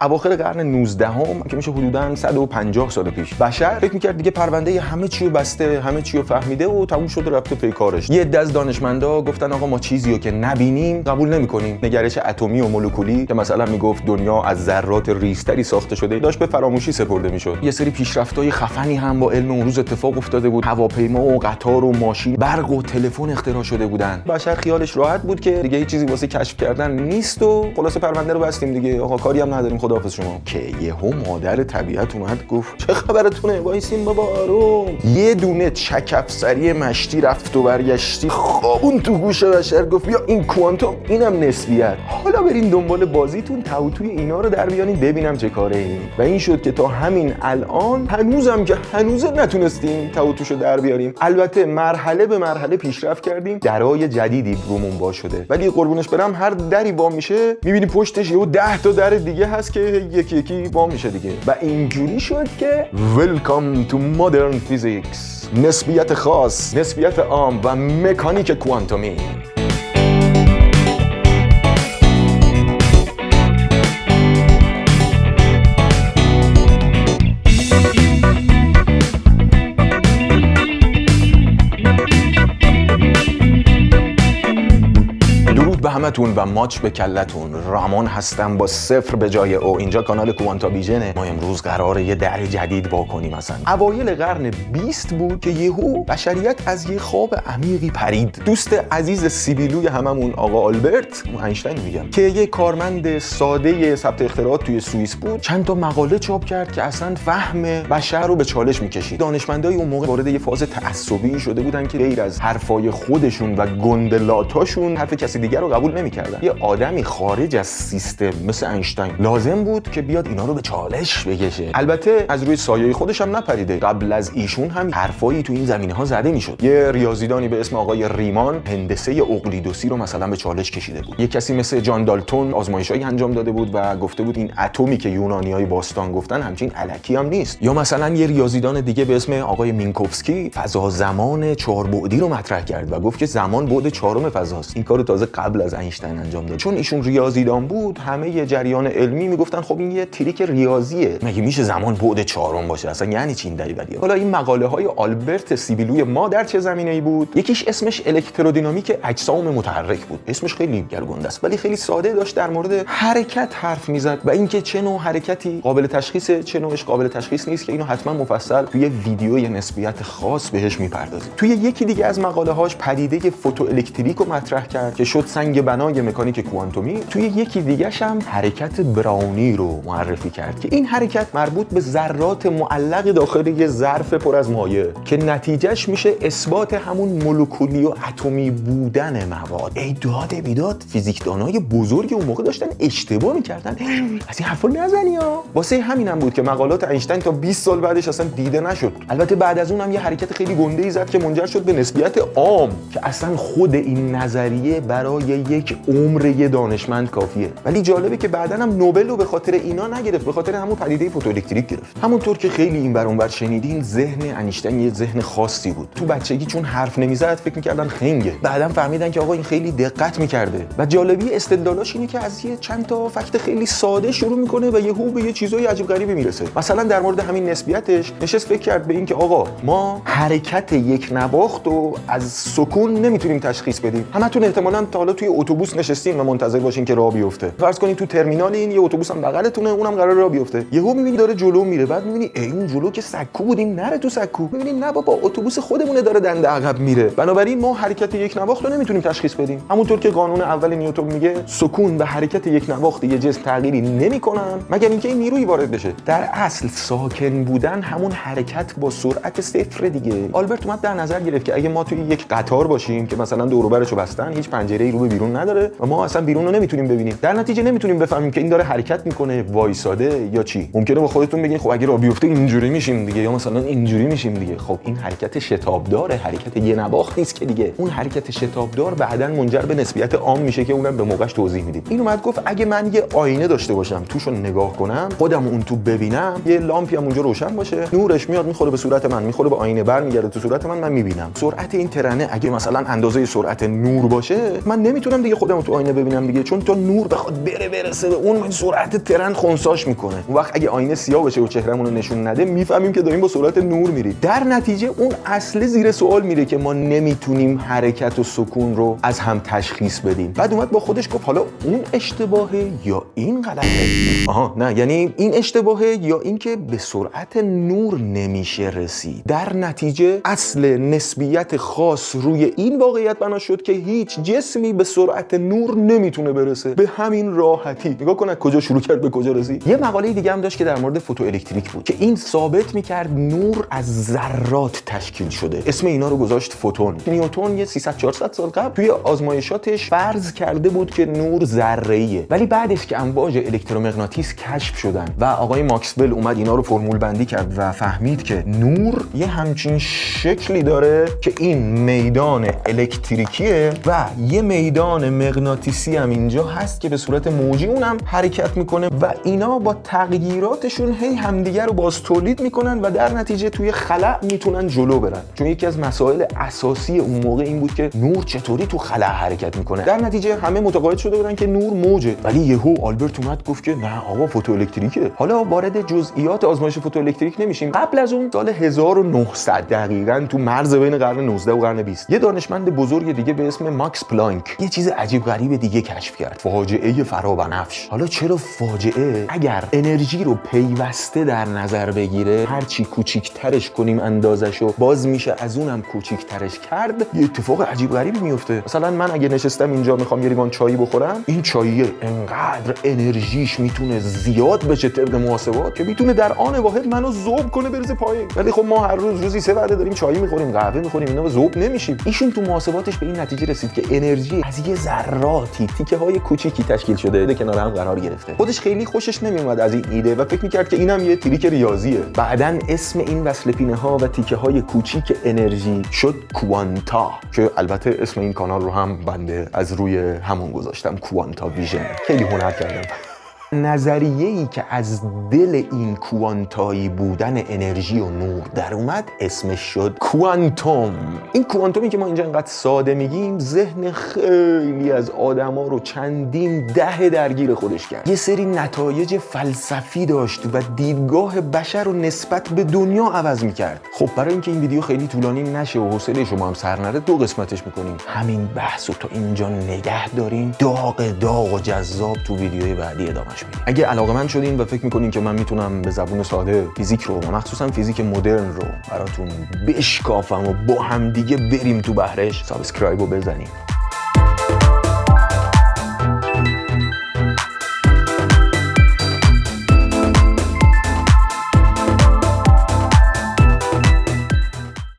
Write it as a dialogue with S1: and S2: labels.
S1: اواخر قرن 19 که میشه حدوداً 150 سال پیش، بشر فکر می‌کرد دیگه پرونده همه چی رو بسته، همه چی رو فهمیده و تموم شده رفته پی کارش. یه عده از دانشمندا گفتن آقا ما چیزی رو که نبینیم قبول نمی‌کنیم. نگرش اتمی و مولکولی که مثلا میگفت دنیا از ذرات ریزتری ساخته شده داشت به فراموشی سپرده میشد. یه سری پیشرفت‌های خفنی هم با علم اون روز اتفاق افتاده بود. هواپیما و قطار و ماشین، برق و تلفن اختراع شده بودن. بشر خیالش راحت بود که دیگه هیچ چیزی واسه کشف کردن نیست و خلاص پرونده رو بستیم دیگه. آقا کاری هم نداریم، خداحافظ شما. که یهو مادر طبیعت اومد گفت چه خبرتونه؟ وایسین بابا آروم. یه دونه چک افسری مشتی رفت و برگشتی خوابون تو گوش بشر گفت بیا این کوانتوم، اینم نسبیت. حالا برین دنبال بازیتون، توی اینا رو در بیارین ببینم چه کاره این. و این شد که تا همین الان هنوزم که هنوزه نتونستیم توتوشو در بیاریم. البته مرحله به مرحله پیشرفت کردیم، درای جدیدی رومون باز شده، ولی قربونش برم هر دری باز میشه میبینی پشتش یهو 10 تا در دیگه هست که یکی یکی باز میشه دیگه. و اینجوری شد که Welcome to Modern Physics، نسبیت خاص، نسبیت عام و مکانیک کوانتومی. به همتون و ماچ به کلتون. رامان هستم با 0 به جای او. اینجا کانال کوانتا ویژنه. ما امروز قراره یه در جدید با کنیم. مثلا اوایل قرن 20 بود که یهو بشریت از یه خواب عمیقی پرید. دوست عزیز سیبیلوی هممون آقا آلبرت اینشتین میگم که یه کارمند ساده ثبت اختراعات توی سوئیس بود، چند تا مقاله چاپ کرد که اصلا فهم بشر رو به چالش میکشید. دانشمندای اون موقع وارد یه فاز تعصبی شده بودن که غیر از حرفای خودشون و گندلاتاشون حرف کسی دیگر رو قبول نمی‌کردن. یه آدمی خارج از سیستم مثل اینشتین لازم بود که بیاد اینا رو به چالش بکشه. البته از روی سایه خودش هم نپریده. قبل از ایشون هم حرفایی تو این زمینه‌ها زده میشد. یه ریاضیدانی به اسم آقای ریمان هندسه اقلیدوسی رو مثلا به چالش کشیده بود. یه کسی مثل جان دالتون آزمایشایی انجام داده بود و گفته بود این اتمی که یونانیای باستان گفتن همچین الکی هم نیست. یا مثلا یه ریاضیدان دیگه به اسم آقای مینکوفسکی فضا زمان 4 بعدی رو مطرح کرد و گفت که زمان بعد 4 فضاست. این کارو تازه قبل از اینشتین انجام داد. چون ایشون ریاضیدان بود همه ی جریان علمی میگفتن خب این یه تریک ریاضیه، مگه میشه زمان بعد 4 باشه؟ اصلا یعنی چی این دریوریه؟ حالا این مقاله های آلبرت سیبیلوی ما در چه زمینه‌ای بود؟ یکیش اسمش الکترودینامیک اجسام متحرک بود. اسمش خیلی گرگنده است ولی خیلی ساده داشت در مورد حرکت حرف میزد و اینکه چه نوع حرکتی قابل تشخیصه، چه نوعش قابل تشخیص نیست که اینو حتما مفصل توی ویدیوی نسبیت خاص بهش میپردازیم. توی یکی دیگه از مقاله هاش پدیده فوتوالکتریک رو مطرح کرد که شد سنگ بنای مکانیک کوانتومی. توی یکی دیگه‌ش هم حرکت براونی رو معرفی کرد که این حرکت مربوط به ذرات معلق داخل یه ظرف پر از مایع که نتیجهش میشه اثبات همون مولکولی و اتمی بودن مواد. ای داد بیداد، فیزیکدانای بزرگ اون موقع داشتن اشتباه می‌کردن. از این حرفا نزنی ها. واسه همینم بود که مقالات اینشتین تا 20 سال بعدش اصلا دیده نشد. البته بعد از اون هم یه حرکت خیلی گنده‌ای زد که منجر شد به نسبیت عام که اصلا خود این نظریه برای یک عمر یه دانشمند کافیه. ولی جالبه که بعداً هم نوبل رو به خاطر اینا نگرفت، به خاطر همون پدیده فوتوالکتریک گرفت. همونطور که خیلی این ور اون ور شنیدین، ذهن اینشتین یه ذهن خاصی بود. تو بچگی چون حرف نمیزد فکر می‌کردن خنگه. بعداً فهمیدن که آقا این خیلی دقت می‌کرده. و جالبی استدلالاش اینه که از یه چند تا فکت خیلی ساده شروع می‌کنه و یهو به یه چیزای عجیب غریبی میرسه. مثلا در مورد همین نسبیتش نشست فکر کرد به این که آقا ما حرکت یک نواخت رو از سکون نمیتونیم تشخیص بدیم. همتون احتمالاً تا حالا توی اتوبوس نشستین و منتظر باشین که راه بیفته. فرض کنین تو ترمینال این یه اتوبوس هم بغلتونه، اونم قراره راه بیفته. یهو می‌بینی داره جلو میره، بعد می‌بینی این جلو که سکو بودیم نره تو سکو. می‌بینی نه بابا اتوبوس خودمونه داره دنده عقب میره. بنابراین ما حرکت یک نواخت رو نمیتونیم تشخیص بدیم. همونطور که قانون اول نیوتن میگه سکون و حرکت یک نواخت یه جسم تغییری نمی‌کنن مگر اینکه این نیرویی وارد بشه. در اصل ساکن بودن همون حرکت با سرعت صفر دیگه. آلبرت اومد در نظر گرفت که اگه ما توی یک قطار باشیم که مثلا دور و برشو بستن، هیچ پنجره‌ای رو به بیرون نداره و ما اصلا بیرون رو نمیتونیم ببینیم، در نتیجه نمیتونیم بفهمیم که این داره حرکت میکنه وایساده یا چی. ممکنه با خودتون بگین خب اگه راه بیفته اینجوری میشیم دیگه یا مثلا اینجوری میشیم دیگه. خب این حرکت شتابداره، حرکت یه نواخت نیست که دیگه. اون حرکت شتابدار بعداً منجر به نسبیت عام میشه که اونم به موقعش توضیح میدیم. این اومد گفت اگه من یه آینه داشته باشم توشو نگاه کنم، خودم اون تو ببینم، یه لامپی هم اونجا روشن باشه، نورش میاد میخوره به صورت من، میخوره به آینه برمیگرده تو صورت من میبینم. سرعت این ترنه اگه مثلا اندازه سرعت نور باشه من نمیتونم نمیگه خودمو تو آینه ببینم دیگه، چون تا نور بخواد برسه به اون سرعت ترن خنثاش میکنه. اون وقت اگه آینه سیاه بشه و چهرهمون رو نشون نده میفهمیم که داریم با سرعت نور میریم. در نتیجه اون اصل زیر سوال میره که ما نمیتونیم حرکت و سکون رو از هم تشخیص بدیم. بعد اومد با خودش گفت حالا اون اشتباهه یا این غلطه؟ آها نه، یعنی این اشتباهه یا این که به سرعت نور نمیشه رسید. در نتیجه اصل نسبیت خاص روی این واقعیت بنا شد که هیچ جسمی به سرعت نور نمیتونه برسه به همین راحتی. نگاه کن کجا شروع کرد به کجا رسید. یه مقاله دیگه هم داشت که در مورد فوتوالکتریک بود که این ثابت میکرد نور از ذرات تشکیل شده. اسم اینا رو گذاشت فوتون. نیوتن یه 300-400 سال قبل توی آزمایشاتش فرض کرده بود که نور ذره‌ایه، ولی بعدش که امواج الکترومغناطیس کشف شدن و آقای ماکسول اومد اینا رو فرمول بندی کرد و فهمید که نور یه همچین شکلی داره که این میدان الکتریکیه و یه میدان مغناطیسی هم اینجا هست که به صورت موجی اونم حرکت میکنه و اینا با تغییراتشون هی همدیگه رو باز تولید میکنن و در نتیجه توی خلا میتونن جلو برن. چون یکی از مسائل اساسی اون موقع این بود که نور چطوری تو خلا حرکت میکنه. در نتیجه همه متقاعد شده بودن که نور موجه، ولی یهو آلبرت اومد گفت که نه آقا فوتوالکتریکه. حالا وارد جزئیات آزمایش فوتوالکتریک نمیشیم. قبل از اون سال 1900 دقیقاً تو مرز بین قرن 19 و قرن 20 یه دانشمند بزرگ دیگه به اسم ماکس پلانک یه چیز عجیب غریب دیگه کشف کرد، فاجعه فرابنفش. حالا چرا فاجعه؟ اگر انرژی رو پیوسته در نظر بگیره هر چی کوچیک‌ترش کنیم اندازه‌شو باز میشه از اونم کوچیک‌ترش کرد، یه اتفاق عجیب غریبی میفته. مثلا من اگه نشستم اینجا میخوام یه لیوان چای بخورم، این چاییه انقدر انرژیش میتونه زیاد بشه طبق محاسبات که میتونه در آن واحد منو ذوب کنه برسه پایین. ولی خب ما هر روزی 3 وعده داریم چای میخوریم، قهوه میخوریم، اینا ذوب نمیشیم. ایشون تو محاسباتش به این نتیجه رسید که انرژی از یه ذراتی، تیکه‌های کوچیکی تشکیل شده کنار هم قرار گرفته. خودش خیلی خوشش نمیومد از این ایده و فکر میکرد که اینم یه تریک ریاضیه. بعدن اسم این وصله‌پینه‌ها و تیکه‌های کوچیک انرژی شد کوانتا، که البته اسم این کانال رو هم بنده از روی همون گذاشتم، کوانتا ویژن. خیلی هنر کردم. نظریه‌ای که از دل این کوانتایی بودن انرژی و نور در اومد اسمش شد کوانتوم. این کوانتومی که ما اینجا اینقدر ساده میگیم ذهن خیلی از آدما رو چندین دهه درگیر خودش کرد. یه سری نتایج فلسفی داشت و دیدگاه بشر رو نسبت به دنیا عوض میکرد. خب برای اینکه این ویدیو خیلی طولانی نشه و حوصله شما هم سر نره 2 قسمتش میکنیم. همین بحثو تا اینجا نگه داریم، داغ و جذاب تو ویدیوهای بعدی ادامهش. اگه علاقه‌مند شدین و فکر می‌کنین که من میتونم به زبون ساده فیزیک رو و مخصوصا فیزیک مدرن رو براتون بشکافم و با هم دیگه بریم تو بحرش، سابسکرایب رو بزنین.